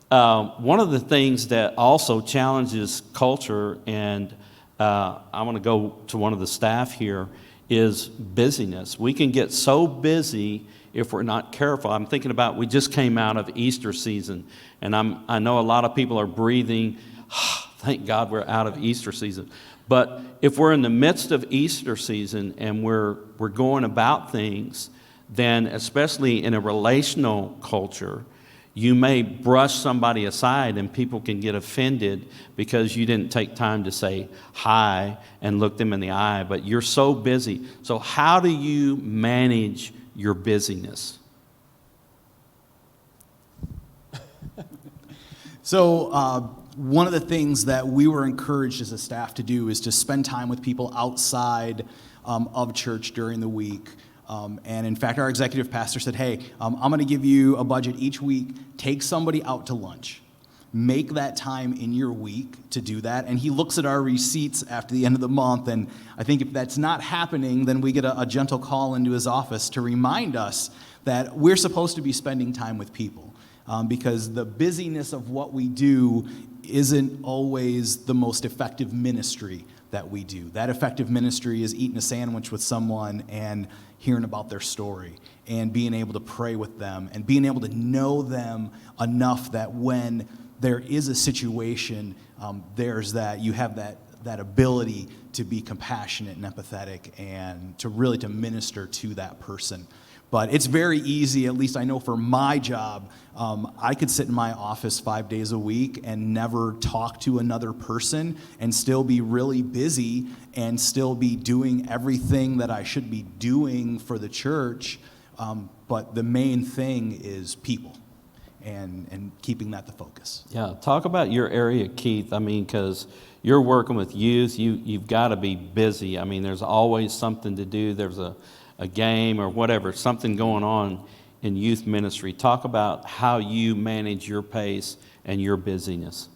One of the things that also challenges culture, and I want to go to one of the staff here, is busyness. We can get so busy if we're not careful. I'm thinking about, we just came out of Easter season, and I know a lot of people are breathing, thank God we're out of Easter season. But if we're in the midst of Easter season and we're going about things, then especially in a relational culture, you may brush somebody aside and people can get offended because you didn't take time to say hi and look them in the eye, but you're so busy. So how do you manage your busyness? So one of the things that we were encouraged as a staff to do is to spend time with people outside of church during the week. And in fact, our executive pastor said, hey, I'm going to give you a budget each week. Take somebody out to lunch. Make that time in your week to do that. And he looks at our receipts after the end of the month. And I think if that's not happening, then we get a gentle call into his office to remind us that we're supposed to be spending time with people. Because the busyness of what we do isn't always the most effective ministry that we do. That effective ministry is eating a sandwich with someone and hearing about their story and being able to pray with them and being able to know them enough that when there is a situation, there's that, you have that ability to be compassionate and empathetic and to really to minister to that person. But it's very easy, at least I know for my job, I could sit in my office 5 days a week and never talk to another person and still be really busy and still be doing everything that I should be doing for the church. But the main thing is people and keeping that the focus. Yeah, talk about your area, Keith. I mean, because you're working with youth, you've got to be busy. I mean, there's always something to do. There's a game or whatever, something going on in youth ministry. Talk about how you manage your pace and your busyness.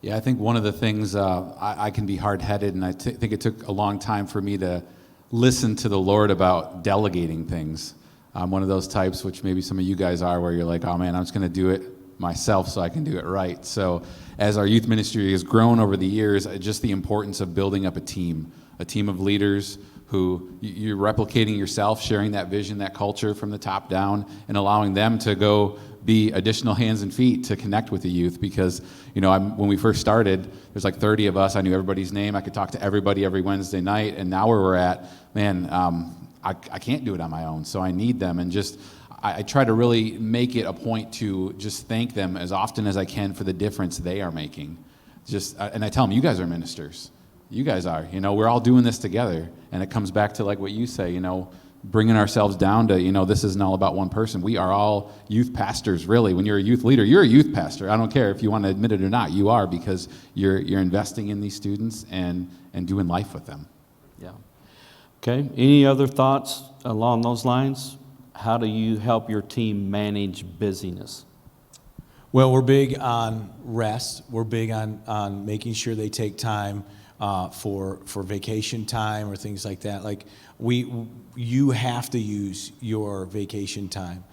Yeah, I think one of the things, I can be hard-headed, and I think it took a long time for me to listen to the Lord about delegating things. I'm one of those types, which maybe some of you guys are, where you're like, oh man, I'm just going to do it myself so I can do it right. So as our youth ministry has grown over the years, just the importance of building up a team of leaders who you're replicating yourself, sharing that vision, that culture from the top down, and allowing them to go be additional hands and feet to connect with the youth. Because, when we first started, there's like 30 of us. I knew everybody's name. I could talk to everybody every Wednesday night. And now where we're at, man, I can't do it on my own. So I need them. And I try to really make it a point to just thank them as often as I can for the difference they are making. And I tell them, you guys are ministers. You guys are, we're all doing this together. And it comes back to like what you say, bringing ourselves down to, this isn't all about one person. We are all youth pastors, really. When you're a youth leader, you're a youth pastor. I don't care if you want to admit it or not. You are, because you're investing in these students and doing life with them. Yeah. Okay. Any other thoughts along those lines? How do you help your team manage busyness? Well, we're big on rest. We're big on making sure they take time for vacation time or things like that. Like you have to use your vacation time.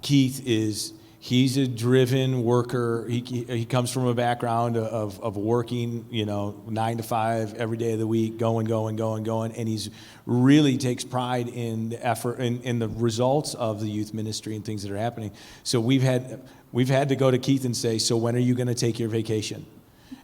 Keith he's a driven worker. He comes from a background of working, 9 to 5 every day of the week, going, and he's really takes pride in the effort in the results of the youth ministry and things that are happening. So we've had to go to Keith and say, so when are you going to take your vacation?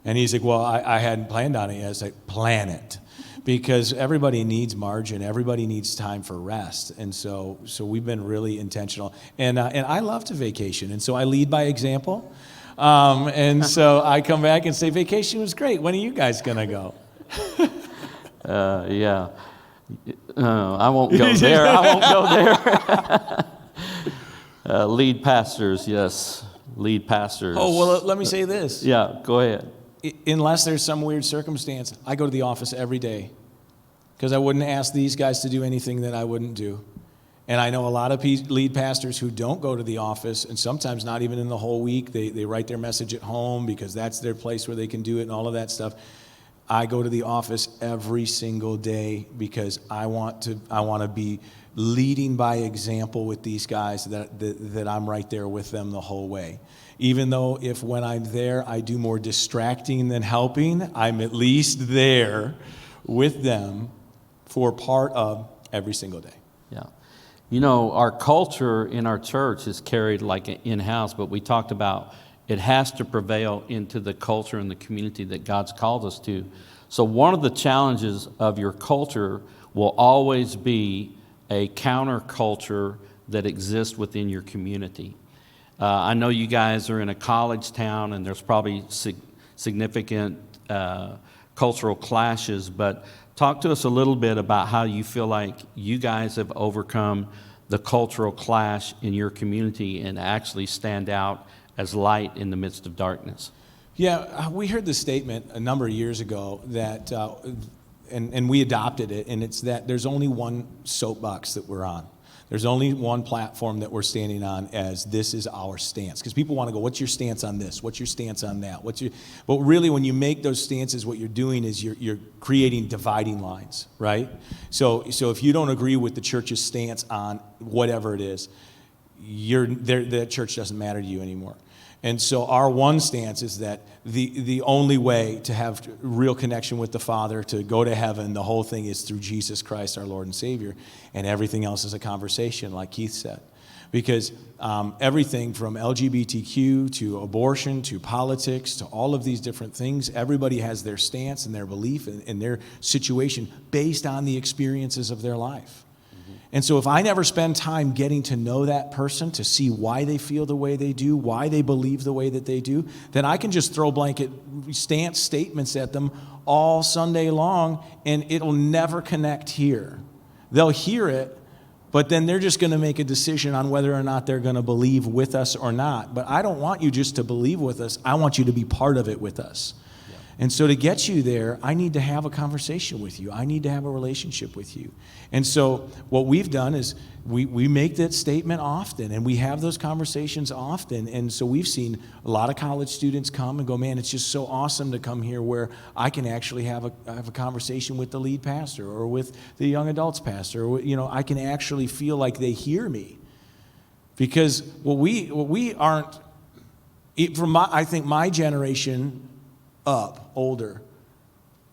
And he's like, well, I hadn't planned on it yet. I was like, plan it. Because everybody needs margin. Everybody needs time for rest. And so we've been really intentional. And I love to vacation. And so I lead by example. And so I come back and say, vacation was great. When are you guys going to go? Yeah. I won't go there. Lead pastors, yes. Lead pastors. Oh, well, let me say this. Yeah, go ahead. Unless there's some weird circumstance, I go to the office every day because I wouldn't ask these guys to do anything that I wouldn't do. And I know a lot of lead pastors who don't go to the office, and sometimes not even in the whole week. They write their message at home because that's their place where they can do it and all of that stuff. I go to the office every single day because I want to be leading by example with these guys, that I'm right there with them the whole way. Even though if when I'm there I do more distracting than helping, I'm at least there with them for part of every single day. Yeah. You know, our culture in our church is carried like in-house, but we talked about it has to prevail into the culture and the community that God's called us to. So one of the challenges of your culture will always be a counterculture that exists within your community. I know you guys are in a college town and there's probably significant cultural clashes, but talk to us a little bit about how you feel like you guys have overcome the cultural clash in your community and actually stand out as light in the midst of darkness. Yeah, we heard this statement a number of years ago that, and we adopted it, and it's that there's only one soapbox that we're on. There's only one platform that we're standing on as this is our stance. Because people want to go, what's your stance on this? What's your stance on that? But really, when you make those stances, what you're doing is you're creating dividing lines, right? So if you don't agree with the church's stance on whatever it is, that church doesn't matter to you anymore. And so our one stance is that the only way to have real connection with the Father, to go to heaven, the whole thing is through Jesus Christ, our Lord and Savior, and everything else is a conversation, like Keith said. Because everything from LGBTQ to abortion to politics to all of these different things, everybody has their stance and their belief and their situation based on the experiences of their life. And so if I never spend time getting to know that person, to see why they feel the way they do, why they believe the way that they do, then I can just throw blanket stance statements at them all Sunday long, and it'll never connect here. They'll hear it, but then they're just going to make a decision on whether or not they're going to believe with us or not. But I don't want you just to believe with us. I want you to be part of it with us. And so to get you there, I need to have a conversation with you. I need to have a relationship with you. And so what we've done is we make that statement often, and we have those conversations often. And so we've seen a lot of college students come and go, man, it's just so awesome to come here where I can actually have a conversation with the lead pastor or with the young adults pastor. Or, I can actually feel like they hear me. Because what we aren't, I think my generation up, older,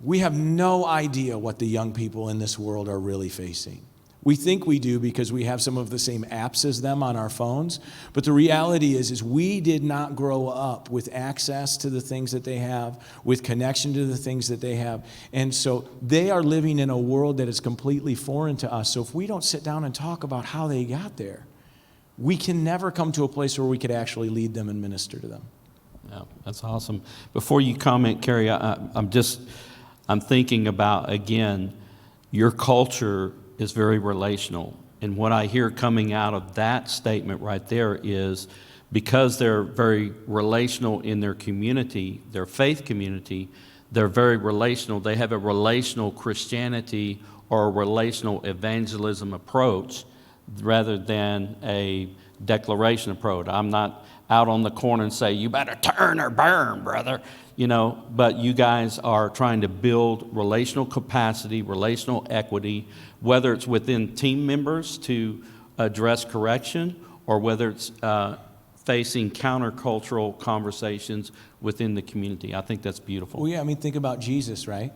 we have no idea what the young people in this world are really facing. We think we do because we have some of the same apps as them on our phones, but the reality is we did not grow up with access to the things that they have, with connection to the things that they have, and so they are living in a world that is completely foreign to us. So if we don't sit down and talk about how they got there, we can never come to a place where we could actually lead them and minister to them. Yeah, that's awesome. Before you comment, Carrie, I'm thinking about, again, your culture is very relational. And what I hear coming out of that statement right there is because they're very relational in their community, their faith community, they're very relational. They have a relational Christianity or a relational evangelism approach rather than a declaration approach. I'm not out on the corner and say, you better turn or burn, brother. But you guys are trying to build relational capacity, relational equity, whether it's within team members to address correction or whether it's facing countercultural conversations within the community. I think that's beautiful. Well, yeah, think about Jesus, right?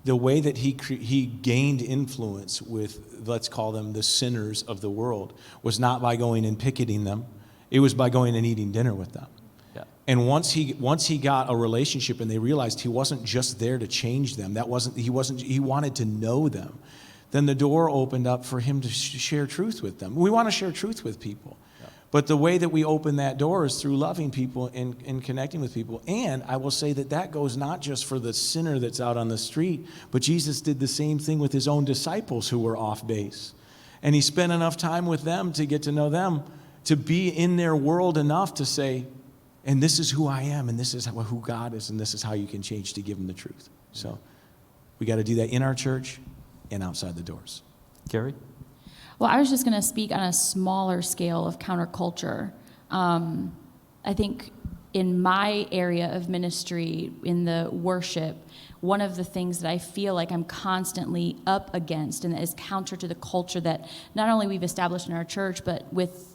The way that he gained influence with, let's call them the sinners of the world, was not by going and picketing them. It was by going and eating dinner with them. Yeah. And once he got a relationship and they realized he wasn't just there to change them, he wanted to know them, then the door opened up for him to share truth with them. We want to share truth with people. Yeah. But the way that we open that door is through loving people and connecting with people. And I will say that goes not just for the sinner that's out on the street, but Jesus did the same thing with his own disciples who were off base. And he spent enough time with them to get to know them, to be in their world enough to say, and this is who I am, and this is who God is, and this is how you can change, to give them the truth. So we got to do that in our church and outside the doors. Carrie? Well, I was just going to speak on a smaller scale of counterculture. I think in my area of ministry, in the worship, one of the things that I feel like I'm constantly up against, and that is counter to the culture that not only we've established in our church, but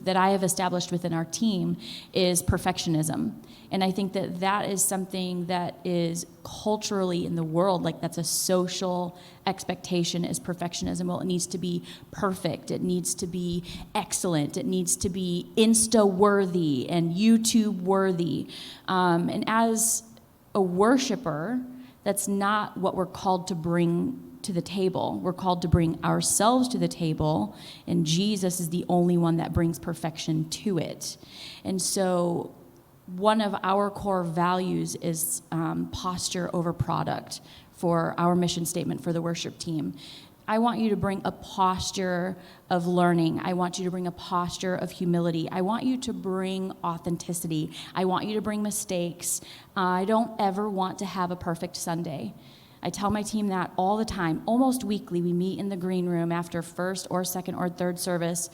that I have established within our team, is perfectionism. And I think that that is something that is culturally in the world, like that's a social expectation, is perfectionism. Well, it needs to be perfect. It needs to be excellent. It needs to be Insta-worthy and YouTube-worthy. And as a worshiper, that's not what we're called to bring to the table. We're called to bring ourselves to the table, and Jesus is the only one that brings perfection to it. And so one of our core values is posture over product for our mission statement for the worship team. I want you to bring a posture of learning. I want you to bring a posture of humility. I want you to bring authenticity. I want you to bring mistakes. I don't ever want to have a perfect Sunday. I tell my team that all the time. Almost weekly, we meet in the green room after first or second or third service,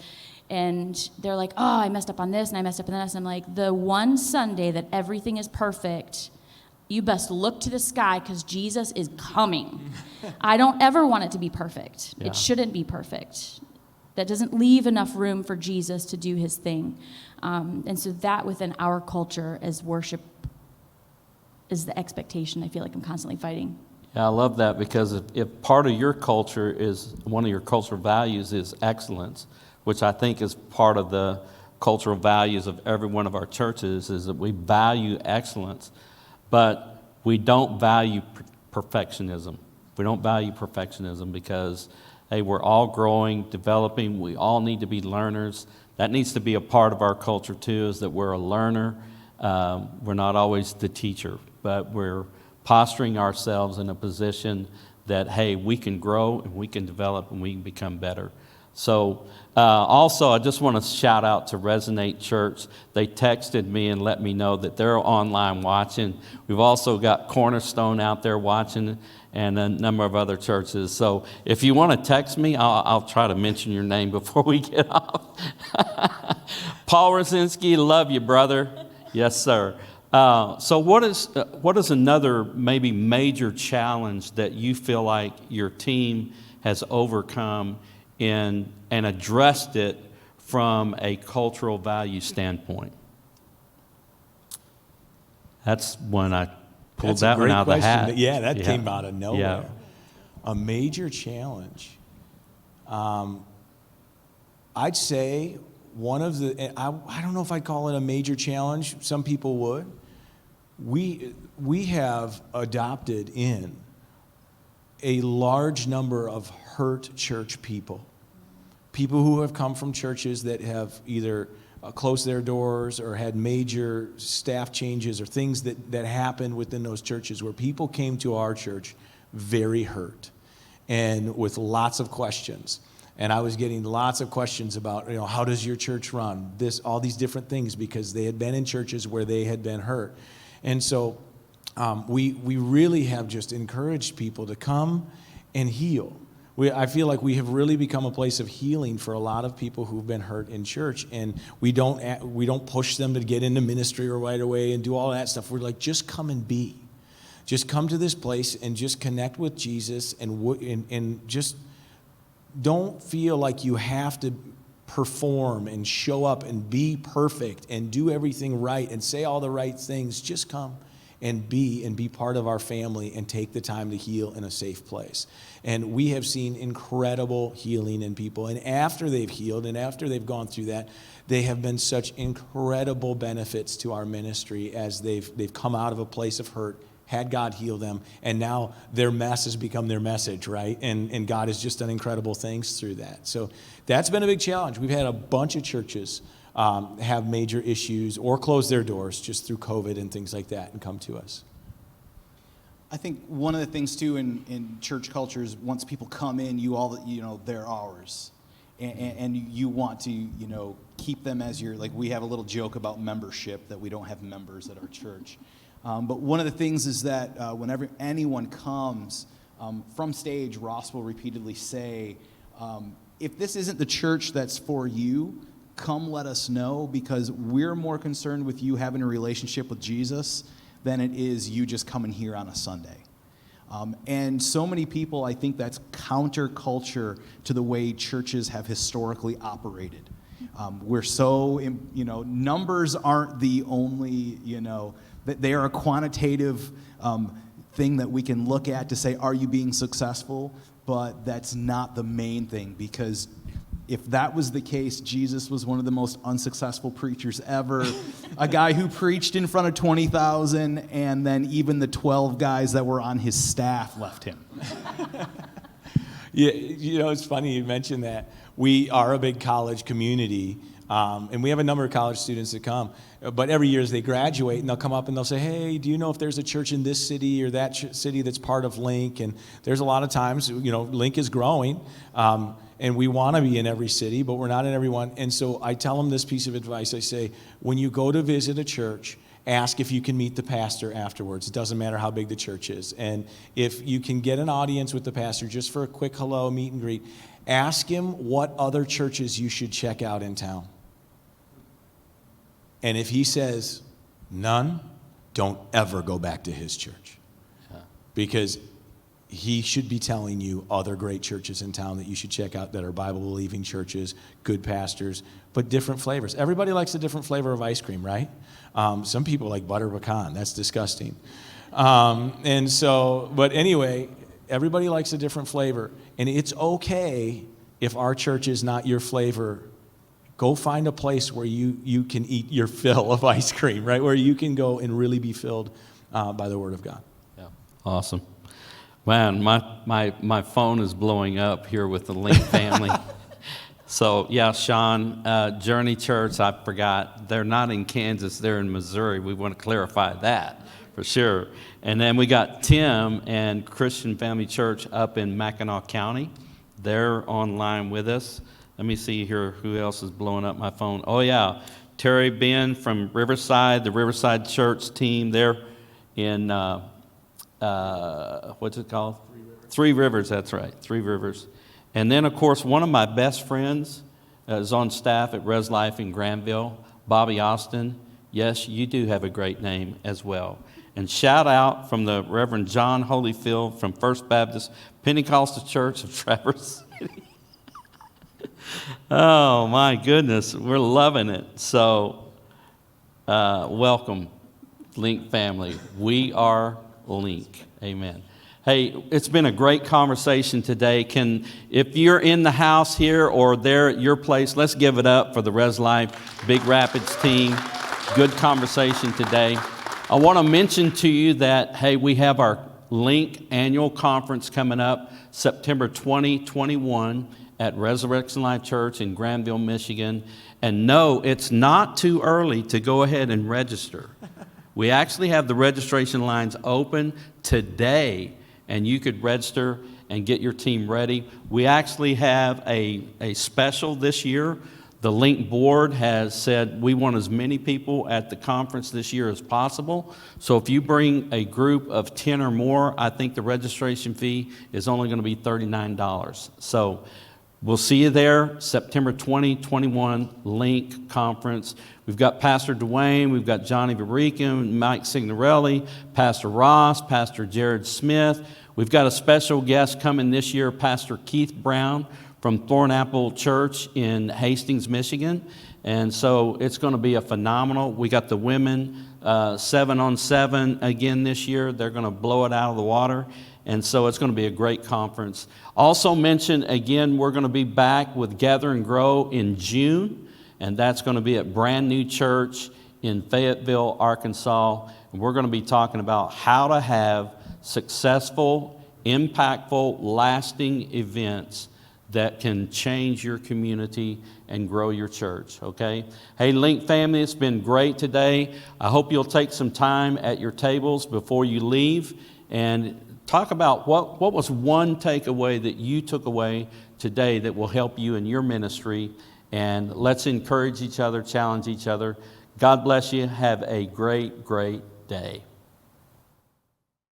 and they're like, oh, I messed up on this and I messed up on this. And I'm like, the one Sunday that everything is perfect, you best look to the sky because Jesus is coming. I don't ever want it to be perfect. Yeah. It shouldn't be perfect. That doesn't leave enough room for Jesus to do his thing. And so that within our culture as worship is the expectation I feel like I'm constantly fighting. Yeah, I love that, because if part of your culture is, one of your cultural values is excellence, which I think is part of the cultural values of every one of our churches, is that we value excellence, but we don't value perfectionism. We don't value perfectionism because, hey, we're all growing, developing. We all need to be learners. That needs to be a part of our culture too, is that we're a learner. We're not always the teacher, but we're posturing ourselves in a position that, hey, we can grow and we can develop and we can become better. So also, I just want to shout out to Resonate Church. They texted me and let me know that they're online watching. We've also got Cornerstone out there watching, and a number of other churches. So if you want to text me, I'll try to mention your name before we get off. Paul Rosinski, love you, brother. Yes, sir. So what is another maybe major challenge that you feel like your team has overcome and addressed it from a cultural value standpoint? That's when I pulled that one out of the hat. Yeah, that came out of nowhere. Yeah. A major challenge. I'd say one of the, I don't know if I'd call it a major challenge. Some people would. We have adopted in a large number of hurt church people. People who have come from churches that have either closed their doors or had major staff changes or things that happened within those churches, where people came to our church very hurt and with lots of questions. And I was getting lots of questions about, how does your church run? All these different things, because they had been in churches where they had been hurt. And so we really have just encouraged people to come and heal. I feel like we have really become a place of healing for a lot of people who've been hurt in church, and we don't push them to get into ministry right away and do all that stuff. We're like, just come and be. Just come to this place and just connect with Jesus, and just don't feel like you have to perform and show up and be perfect and do everything right and say all the right things. Just come and be part of our family and take the time to heal in a safe place. And we have seen incredible healing in people. And after they've healed and after they've gone through that, they have been such incredible benefits to our ministry as they've come out of a place of hurt, had God heal them, and now their mess has become their message, right? And God has just done incredible things through that. So that's been a big challenge. We've had a bunch of churches have major issues or close their doors just through COVID and things like that and come to us. I think one of the things too in church cultures, once people come in, they're ours, and you want to keep them as your, like, we have a little joke about membership, that we don't have members at our church, but one of the things is that whenever anyone comes from stage, Ross will repeatedly say, if this isn't the church that's for you, come let us know, because we're more concerned with you having a relationship with Jesus than it is you just coming here on a Sunday. And so many people, I think that's counterculture to the way churches have historically operated. We're so, numbers aren't the only, they are a quantitative thing that we can look at to say, are you being successful? But that's not the main thing, because if that was the case, Jesus was one of the most unsuccessful preachers ever. A guy who preached in front of 20,000, and then even the 12 guys that were on his staff left him. Yeah, it's funny you mentioned that. We are a big college community, and we have a number of college students that come. But every year as they graduate, and they'll come up and they'll say, hey, do you know if there's a church in this city or that city that's part of Link? And there's a lot of times, Link is growing. And we want to be in every city, but we're not in every one. And so I tell them this piece of advice. I say, when you go to visit a church, ask if you can meet the pastor afterwards. It doesn't matter how big the church is. And if you can get an audience with the pastor just for a quick hello, meet and greet, ask him what other churches you should check out in town. And if he says none, don't ever go back to his church. Because he should be telling you other great churches in town that you should check out that are Bible-believing churches, good pastors, but different flavors. Everybody likes a different flavor of ice cream, right? Some people like butter pecan. That's disgusting. But anyway, everybody likes a different flavor. And it's okay if our church is not your flavor. Go find a place where you can eat your fill of ice cream, right? Where you can go and really be filled by the Word of God. Yeah. Awesome. Man, my phone is blowing up here with the Link family. So, yeah, Sean, Journey Church, I forgot. They're not in Kansas. They're in Missouri. We want to clarify that for sure. And then we got Tim and Christian Family Church up in Mackinac County. They're online with us. Let me see here who else is blowing up my phone. Oh, yeah, Terry Ben from Riverside, the Riverside Church team. They're in... what's it called? Three Rivers, that's right, Three Rivers. And then, of course, one of my best friends is on staff at Res Life in Granville, Bobby Austin. Yes, you do have a great name as well. And shout out from the Reverend John Holyfield from First Baptist Pentecostal Church of Traverse City. Oh, my goodness, we're loving it. So, welcome, Link family. We are Link. Amen. Hey, it's been a great conversation today. If you're in the house here or there at your place, let's give it up for the Res Life Big Rapids team. Good conversation today. I want to mention to you that, hey, we have our Link annual conference coming up September 2021 at Resurrection Life Church in Granville, Michigan. And no, it's not too early to go ahead and register. We actually have the registration lines open today, and you could register and get your team ready. We actually have a special this year. The Link board has said we want as many people at the conference this year as possible. So if you bring a group of 10 or more, I think the registration fee is only going to be $39. So we'll see you there, September 2021 Link Conference. We've got Pastor Dwayne, we've got Johnny Varican, Mike Signorelli, Pastor Ross, Pastor Jared Smith. We've got a special guest coming this year, Pastor Keith Brown from Thornapple Church in Hastings, Michigan. And so it's going to be a phenomenal. We got the women 7-on-7 again this year. They're going to blow it out of the water. And so it's going to be a great conference. Also mention, again, we're going to be back with Gather and Grow in June. And that's going to be at Brand New Church in Fayetteville, Arkansas. And we're going to be talking about how to have successful, impactful, lasting events that can change your community and grow your church, okay? Hey, Link family, it's been great today. I hope you'll take some time at your tables before you leave and talk about what was one takeaway that you took away today that will help you in your ministry. And let's encourage each other, challenge each other. God bless you. Have a great, great day.